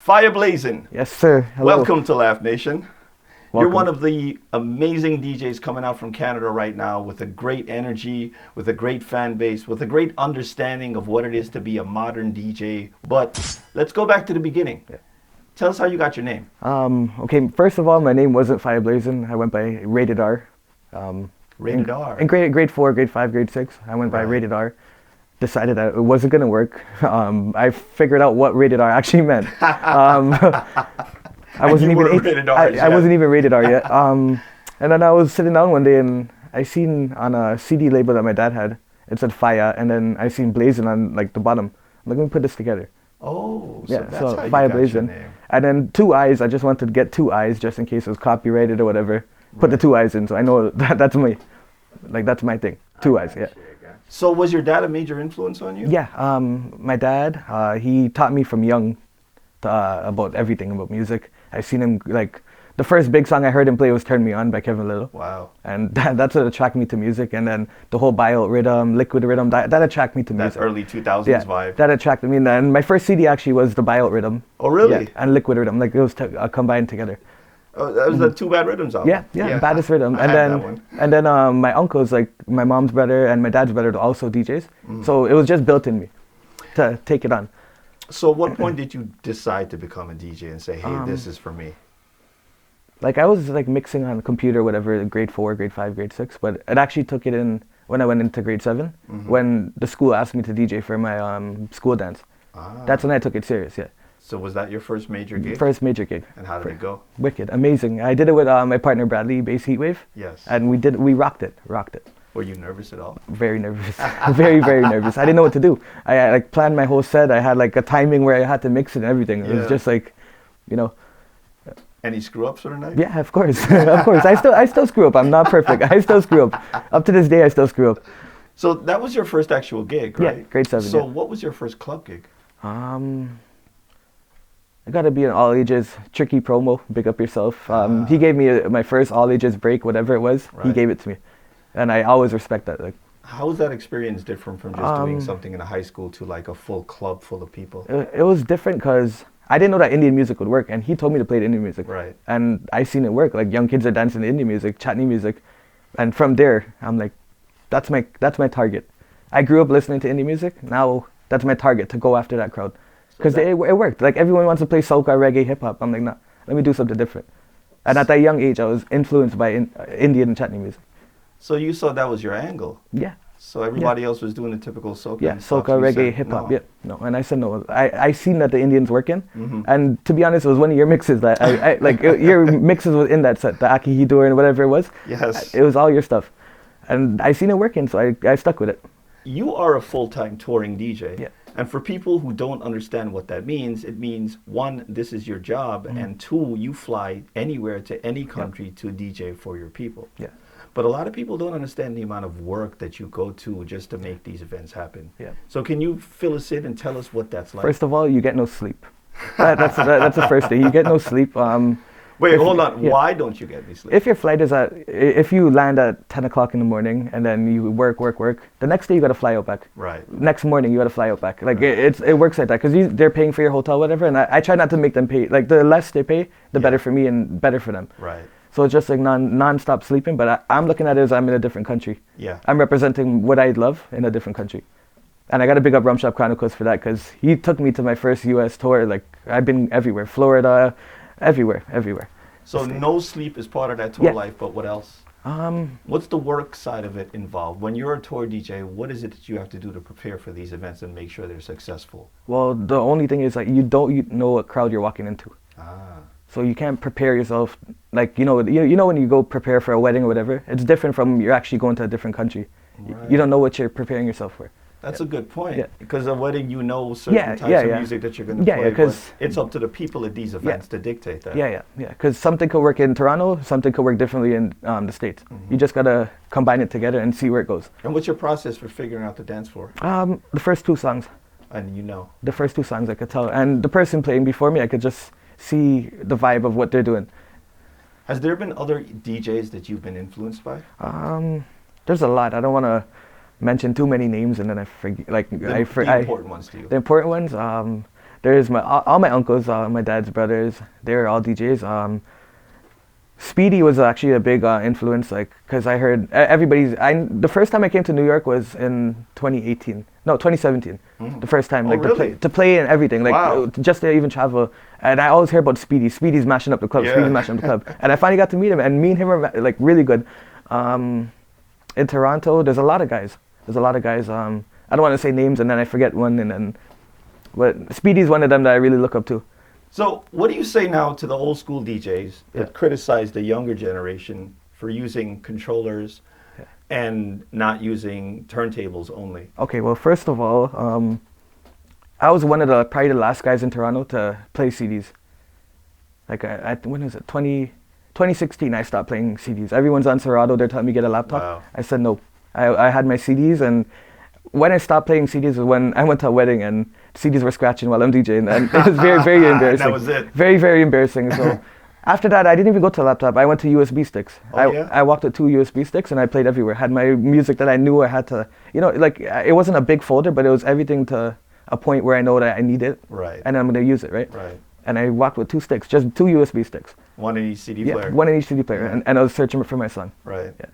Fyah Blaziin. Yes, sir. Hello. Welcome to Laff Nation. Welcome. You're one of the amazing DJs coming out from Canada right now with a great energy, with a great fan base, with a great understanding of what it is to be a modern DJ. But let's go back to the beginning. Yeah. Tell us how you got your name. Okay, first of all, my name wasn't Fyah Blaziin. I went by Rated R. Rated R. In grade 4, grade 5, grade 6, I went by Rated R. Decided that it wasn't going to work. I figured out what Rated R actually meant. I wasn't even rated R yet. And then I was sitting down one day and I seen on a CD label that my dad had, it said Fyah, and then I seen Blaziin on like the bottom. I'm like, let me put this together. Oh, so yeah, that's so how you Fyah got your Blaziin. name. And then 2 eyes, I just wanted to get 2 eyes just in case it was copyrighted or whatever. Put the 2 eyes in, so I know that's my thing. 2 eyes, yeah. So was your dad a major influence on you? Yeah, my dad, he taught me from young about everything about music. I seen him, like, the first big song I heard him play was Turn Me On by Kevin Little. Wow. And that's what attracted me to music. And then the whole buyout rhythm, liquid rhythm, that attracted me to music. That early 2000s vibe. That attracted me. And my first CD actually was the buyout rhythm. Oh, really? Yeah, and liquid rhythm, like those combined together. Oh, that was the Two Bad Rhythms album. Yeah, Baddest Rhythm. I had that one. And then my uncles, like my mom's brother and my dad's brother, were also DJs. So it was just built in me to take it on. So at what point did you decide to become a DJ and say, hey, this is for me? Like I was like mixing on a computer, whatever, grade 4, grade 5, grade 6, but it actually took it in when I went into grade 7, when the school asked me to DJ for my school dance. That's when I took it serious, yeah. So was that your first major gig? First major gig. And how did it go? Wicked, amazing. I did it with my partner Bradley, Bass Heatwave. Yes. And we rocked it. Were you nervous at all? Very nervous. very, very nervous. I didn't know what to do. I like planned my whole set. I had like a timing where I had to mix it and everything. It was just like, you know. Any screw ups for the night? Yeah, of course. Of course. I still screw up. I'm not perfect. I still screw up. Up to this day, I still screw up. So that was your first actual gig, right? Yeah, grade 7. So what was your first club gig? I gotta be an all ages tricky promo. Big up yourself. He gave me my first all ages break, whatever it was. He gave it to me, and I always respect that. Like, how was that experience different from just doing something in a high school to like a full club full of people? It was different because I didn't know that Indian music would work, and he told me to play the Indian music. Right. And I seen it work. Like young kids are dancing to Indian music, chutney music, and from there I'm like, that's my target. I grew up listening to Indian music. Now that's my target, to go after that crowd. Because it worked. Like everyone wants to play soca, reggae, hip hop. I'm like, nah, let me do something different. And at that young age, I was influenced by Indian and chutney music. So you saw that was your angle. Yeah. So everybody else was doing the typical soca. Yeah, soca, reggae, hip hop. Yeah. No, and I said no. I seen that the Indians working, and to be honest, it was one of your mixes that I like. Your mixes was in that set, the Aki Hidur and whatever it was. Yes. It was all your stuff, and I seen it working, so I stuck with it. You are a full-time touring DJ. Yeah. And for people who don't understand what that means, it means, 1, this is your job, and 2, you fly anywhere to any country to DJ for your people. Yeah. But a lot of people don't understand the amount of work that you go to just to make these events happen. Yeah. So can you fill us in and tell us what that's like? First of all, you get no sleep. That's the first thing. You get no sleep. Wait, hold on. Yeah. Why don't you get any sleep? If your flight is if you land at 10 o'clock in the morning and then you work, the next day you got to fly out back. Right. Next morning you got to fly out back. Like it works like that because they're paying for your hotel, whatever. And I try not to make them pay. Like the less they pay, the better for me and better for them. Right. So it's just like non-stop sleeping. But I'm looking at it as I'm in a different country. Yeah. I'm representing what I love in a different country. And I got to big up Rum Shop Chronicles for that because he took me to my first U.S. tour. Like I've been everywhere, Florida, everywhere. So no sleep is part of that tour life, but what else? What's the work side of it involved? When you're a tour DJ, what is it that you have to do to prepare for these events and make sure they're successful? Well, the only thing is like you know what crowd you're walking into. So you can't prepare yourself like you know when you go prepare for a wedding or whatever. It's different from you're actually going to a different country. Right. You don't know what you're preparing yourself for. That's a good point. Because a wedding, you know certain types of music that you're going to play, but it's up to the people at these events to dictate that. Yeah. Because something could work in Toronto, something could work differently in the States. You just got to combine it together and see where it goes. And what's your process for figuring out the dance floor? The first 2 songs. And you know? The first 2 songs I could tell. And the person playing before me, I could just see the vibe of what they're doing. Has there been other DJs that you've been influenced by? There's a lot. I don't want to mention too many names and then I forget. Like the important ones to you. The important ones. There's all my uncles, my dad's brothers. They're all DJs. Speedy was actually a big influence, like, because I heard the first time I came to New York was in 2018. No, 2017. The first time, like, really? to play and everything, like, Wow. just to even travel. And I always hear about Speedy. Speedy's mashing up the club. Yeah. Speedy's mashing up the club. And I finally got to meet him, and me and him are like really good. In Toronto, there's a lot of guys. I don't want to say names and then I forget one, but Speedy's one of them that I really look up to. So what do you say now to the old school DJs that criticize the younger generation for using controllers and not using turntables only? Okay, well, first of all, I was probably the last guys in Toronto to play CDs. Like, when was it? 2016, I stopped playing CDs. Everyone's on Serato, they're telling me get a laptop. Wow. I said no. I had my CDs, and when I stopped playing CDs was when I went to a wedding and CDs were scratching while I'm DJing, and it was very, very embarrassing. That was it. Very, very embarrassing. So after that, I didn't even go to a laptop. I went to USB sticks. I walked with 2 USB sticks and I played everywhere. Had my music that I knew I had to, like, it wasn't a big folder, but it was everything to a point where I know that I need it. Right. And I'm going to use it, right? Right. And I walked with 2 sticks, just 2 USB sticks. One in each CD player. One in each CD player, and I was searching for my song. Right. Yeah.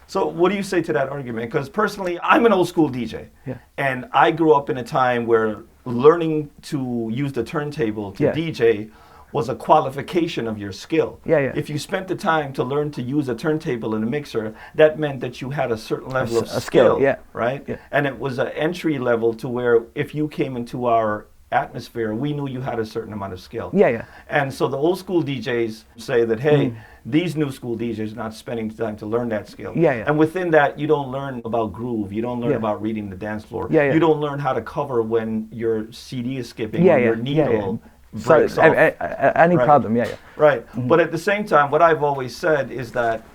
So what do you say to that argument? Because personally, I'm an old school DJ. Yeah. And I grew up in a time where learning to use the turntable to DJ was a qualification of your skill. Yeah. If you spent the time to learn to use a turntable and a mixer, that meant that you had a certain level of skill, right? Yeah. And it was an entry level to where if you came into our atmosphere, we knew you had a certain amount of skill. Yeah. And so the old school DJs say that, hey, these new school DJs are not spending time to learn that skill. Yeah. And within that, you don't learn about groove. You don't learn about reading the dance floor. Yeah. You don't learn how to cover when your CD is skipping, when your needle breaks off. Any problem, Right. But at the same time, what I've always said is that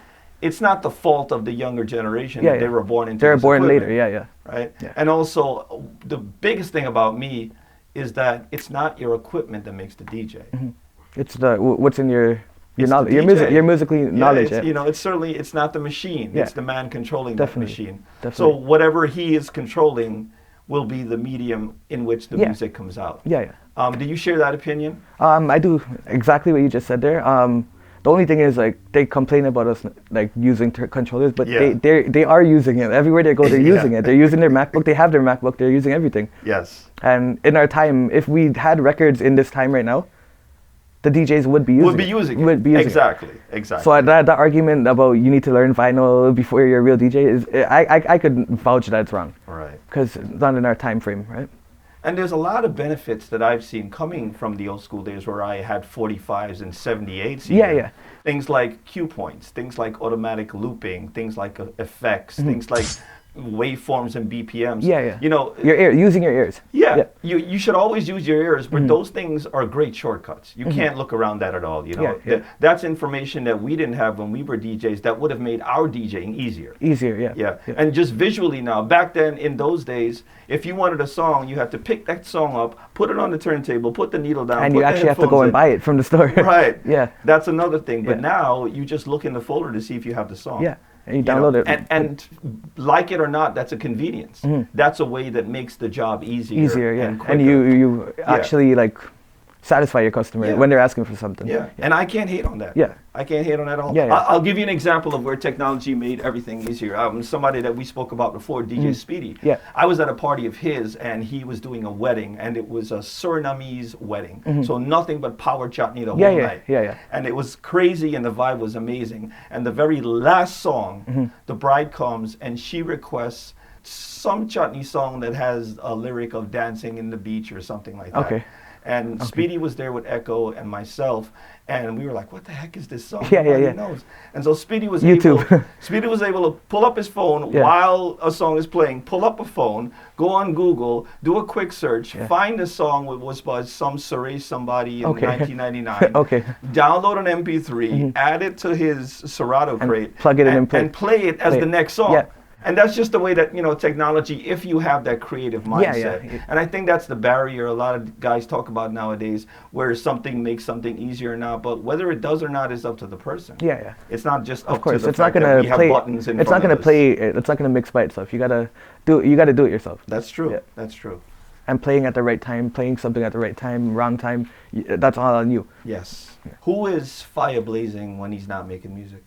it's not the fault of the younger generation that they were born into. They were this born equipment, later, Right? Yeah. And also, the biggest thing about me is that it's not your equipment that makes the DJ. It's what's in your It's knowledge, the your DJ. musically knowledge. It's, it's not the machine. Yeah. It's the man controlling Definitely. that machine. So Definitely. whatever he is controlling will be the medium in which the music comes out. Yeah. Do you share that opinion? I do exactly what you just said there. The only thing is, like, they complain about us like using controllers, but they are using it everywhere they go. They're using it. They're using their MacBook. They have their MacBook. They're using everything. Yes. And in our time, if we had records in this time right now, the DJs would be using it. Exactly. So that argument about you need to learn vinyl before you're a real DJ is, I could vouch that it's wrong. Right. Because it's not in our time frame, right? And there's a lot of benefits that I've seen coming from the old school days where I had 45s and 78s. Yeah. Things like cue points, things like automatic looping, things like effects, things like waveforms and BPMs. Yeah. You know, using your ears. Yeah. You should always use your ears, but those things are great shortcuts. You can't look around that at all. You know, that's information that we didn't have when we were DJs that would have made our DJing easier. Yeah. And just visually now, back then in those days, if you wanted a song, you had to pick that song up, put it on the turntable, put the needle down, and put you actually have to go and buy it from the store. Right. Yeah. That's another thing. But now you just look in the folder to see if you have the song. Yeah. And you download it. And like it or not, that's a convenience. That's a way that makes the job easier. And quicker. And you actually like satisfy your customer when they're asking for something. Yeah. And I can't hate on that. Yeah. I can't hate on that at all. Yeah. I'll give you an example of where technology made everything easier. Somebody that we spoke about before, DJ Speedy. Yeah. I was at a party of his and he was doing a wedding and it was a Surinamese wedding. So nothing but power chutney the whole night. Yeah. And it was crazy and the vibe was amazing. And the very last song, the bride comes and she requests some chutney song that has a lyric of dancing in the beach or something like that. Okay. And Speedy was there with Echo and myself, and we were like, "What the heck is this song?" Yeah. Knows. And so Speedy was YouTube. able to pull up his phone while a song is playing. Pull up a phone, go on Google, do a quick search, find a song that was by some Suresh somebody in 1999. Download an MP3, add it to his Serato crate, plug it in and play it as the next song. Yeah. And that's just the way that, technology, if you have that creative mindset. Yeah. And I think that's the barrier a lot of guys talk about nowadays, where something makes something easier now, but whether it does or not is up to the person. Yeah. It's not just of up course, to the it's not fact that gonna we have play. buttons in It's front not gonna of us. play. It's not gonna mix by itself. You gotta do it yourself. That's true. Yeah. That's true. and playing at the right time, playing something at the right time, wrong time. That's all on you. Yes. Who is Fyah Blaziin when he's not making music?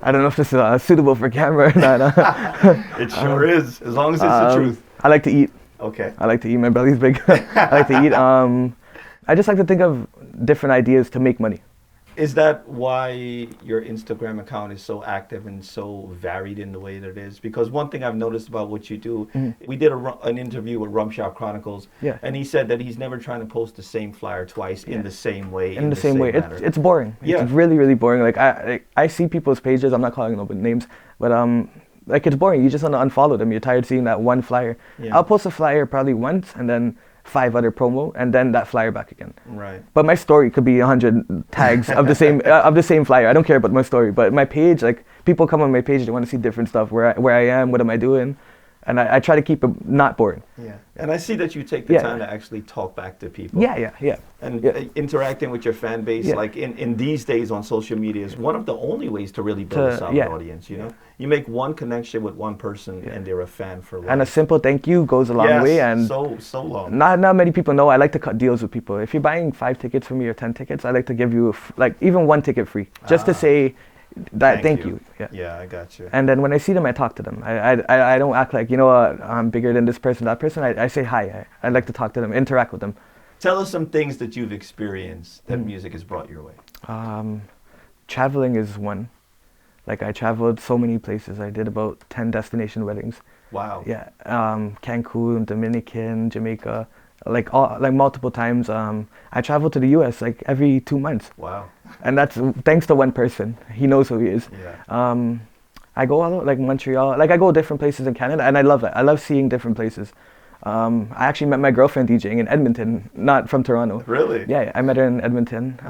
I don't know if this is suitable for camera or not. It sure is, as long as it's the truth. I like to eat. Okay. I like to eat. My belly's big. I like to eat. I just like to think of different ideas to make money. Is that why your Instagram account is so active and so varied in the way that it is? Because one thing I've noticed about what you do, we did an interview with Rumshop Chronicles, and he said that he's never trying to post the same flyer twice in the same way. In the same way. manner. It's boring. Yeah. It's really, really boring. Like I see people's pages. I'm not calling them names, but like it's boring. You just want to unfollow them. You're tired of seeing that one flyer. Yeah. I'll post a flyer probably once and then 5 other promo and then that flyer back again. Right. But my story could be 100 tags of the same flyer. I don't care about my story, but my page, like people come on my page, they want to see different stuff, where I am, what am I doing, and I try to keep it not boring. Yeah. And I see that you take the time to actually talk back to people. Yeah. And interacting with your fan base, like in these days on social media, is one of the only ways to really build a solid audience, you know? You make one connection with one person and they're a fan for life. And a simple thank you goes a long way. And so long. Not many people know I like to cut deals with people. If you're buying 5 tickets from me or 10 tickets, I like to give you like even 1 ticket free, just to say that thank you. Yeah, I got you. And then when I see them, I talk to them. I don't act like, you know what, I'm bigger than this person, that person. I say hi. I like to talk to them, interact with them. Tell us some things that you've experienced that music has brought your way. Traveling is one. Like I traveled so many places. I did about 10 destination weddings. Wow. Yeah. Cancun, Dominican, Jamaica, like multiple times. I traveled to the US like every 2 months. Wow. And that's thanks to one person. He knows who he is. Yeah. I go all over, like Montreal. Like I go different places in Canada, and I love it. I love seeing different places. I actually met my girlfriend DJing in Edmonton, not from Toronto. Really? Yeah, I met her in Edmonton.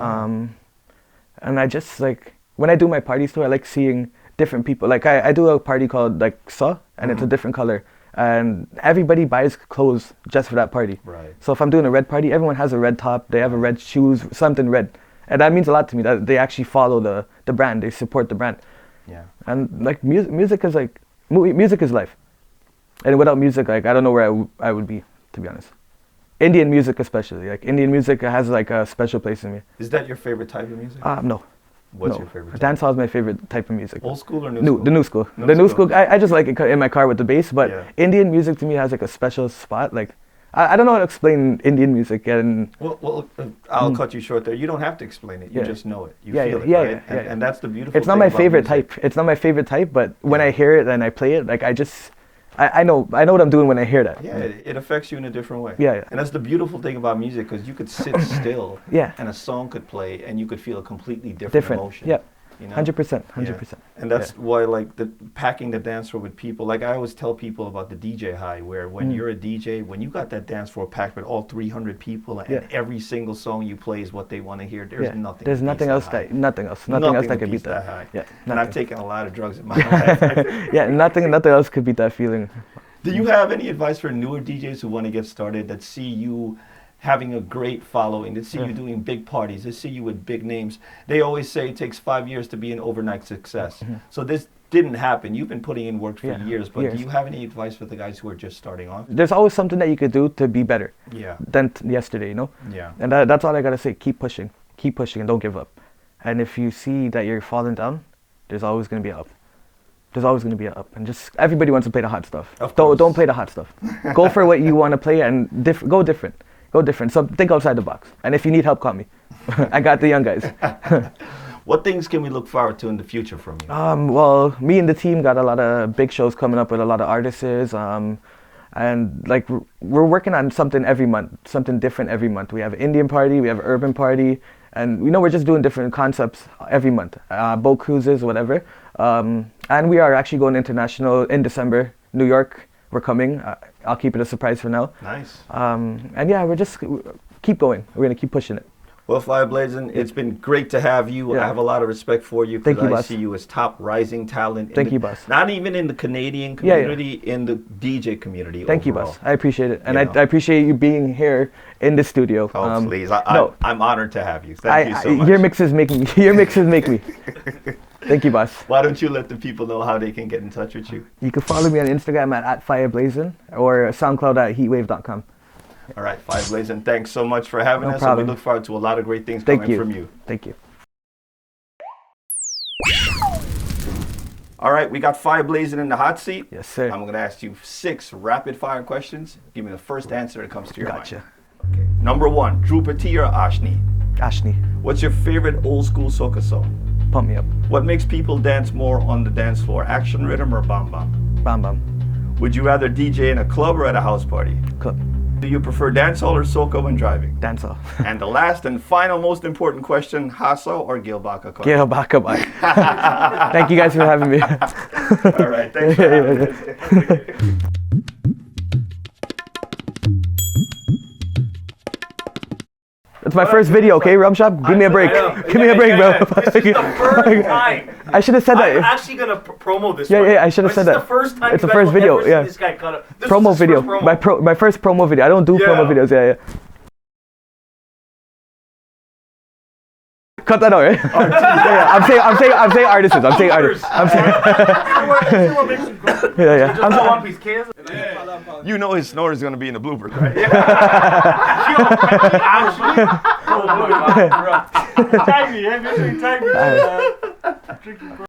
And I just like, when I do my parties too, I like seeing different people. Like I do a party called like Sa, and it's a different color. And everybody buys clothes just for that party. Right. So if I'm doing a red party, everyone has a red top, they have a red shoes, something red. And that means a lot to me, that they actually follow the brand, they support the brand. Yeah. And like music is like, music is life. And without music, like I don't know where I would be, to be honest. Indian music especially, like Indian music has like a special place in me. Is that your favorite type of music? No. What's your favorite type? Dancehall is my favorite type of music. Old school or new school? The new school. The new school, I just like it in my car with the bass, but Indian music to me has like a special spot. Like, I don't know how to explain Indian music. And Well, I'll cut you short there. You don't have to explain it. You just know it. You feel it, yeah, right? And that's the beautiful It's not thing my about favorite music. type. It's not my favorite type, but when I hear it and I play it, like I know what I'm doing when I hear that. Yeah, it affects you in a different way. Yeah. And that's the beautiful thing about music, because you could sit still and a song could play and you could feel a completely different emotion. Yeah. You know? 100%. And that's why, like, packing the dance floor with people, like I always tell people about the DJ high, where when you're a DJ, when you got that dance floor packed with all 300 people and every single song you play is what they want to hear, there's nothing. There's nothing else that could beat that. High. Yeah. And I've taken a lot of drugs in my life. Yeah, nothing else could beat that feeling. Do you have any advice for newer DJs who want to get started, that see you having a great following, that see you doing big parties, that see you with big names? They always say it takes 5 years to be an overnight success. So this didn't happen. You've been putting in work for years, but do you have any advice for the guys who are just starting off? There's always something that you could do to be better than yesterday, you know? Yeah. And that's all I gotta say. Keep pushing and don't give up. And if you see that you're falling down, there's always gonna be an up. There's always going to be an up, and just everybody wants to play the hot stuff. Don't play the hot stuff. Go for what you want to play and go different. So think outside the box. And if you need help, call me. I got the young guys. What things can we look forward to in the future from you? Well, me and the team got a lot of big shows coming up with a lot of artists. And like we're working on something every month, something different every month. We have an Indian party, we have an urban party, and we're just doing different concepts every month. Boat cruises, whatever. And we are actually going international in December. New York, we're coming. I'll keep it a surprise for now. Nice. And yeah, we're just keep going. We're gonna keep pushing it. Well, Fyah Blaziin, it's been great to have you. I have a lot of respect for you, because I see you as top rising talent. Thank you, boss. Not even in the Canadian community, in the DJ community. Thank you, boss. I appreciate it, and I appreciate you being here in the studio. Oh, please! I'm honored to have you. Thank you so much. Your mixes make me. Thank you, boss. Why don't you let the people know how they can get in touch with you? You can follow me on Instagram at Fyah Blaziin or SoundCloud at heatwave.com. All right, Fyah Blaziin, thanks so much for having No us. problem. And we look forward to a lot of great things Thank coming you. from you. Thank you. All right, we got Fyah Blaziin in the hot seat. Yes, sir. I'm going to ask you 6 rapid fire questions. Give me the first answer that comes to your Gotcha. mind. Okay. Number 1, Drupal T or Ashni? Ashni, What's your favorite old school soca song? pump me up. What makes people dance more on the dance floor, action rhythm or bam bam? Bam bam. Would you rather DJ in a club or at a house party? Club. Do you prefer dancehall or soca when driving? Dancehall. And the last and final most important question, Hassa or Gilbaka? Get back up. Thank you guys for having me. All right, thanks for having us. It's my first video, okay, Rum Shop? Give me a break. Give me a break, bro. This is the first time. I should have said I'm that. actually gonna promo this. Yeah, one. yeah, I should have said This that. is the first time. It's the you guys first will video, ever see yeah. This guy cut up. This Promo was his video. first promo. My first promo video. I don't do promo Yeah. videos, yeah. Cut that out, right? Yeah, I'm saying artists. I'm saying artists. I'm saying yeah. Just go One Piece kids. You know his snore is going to be in the bloopers, right? Tag me, hey, make sure you tag me.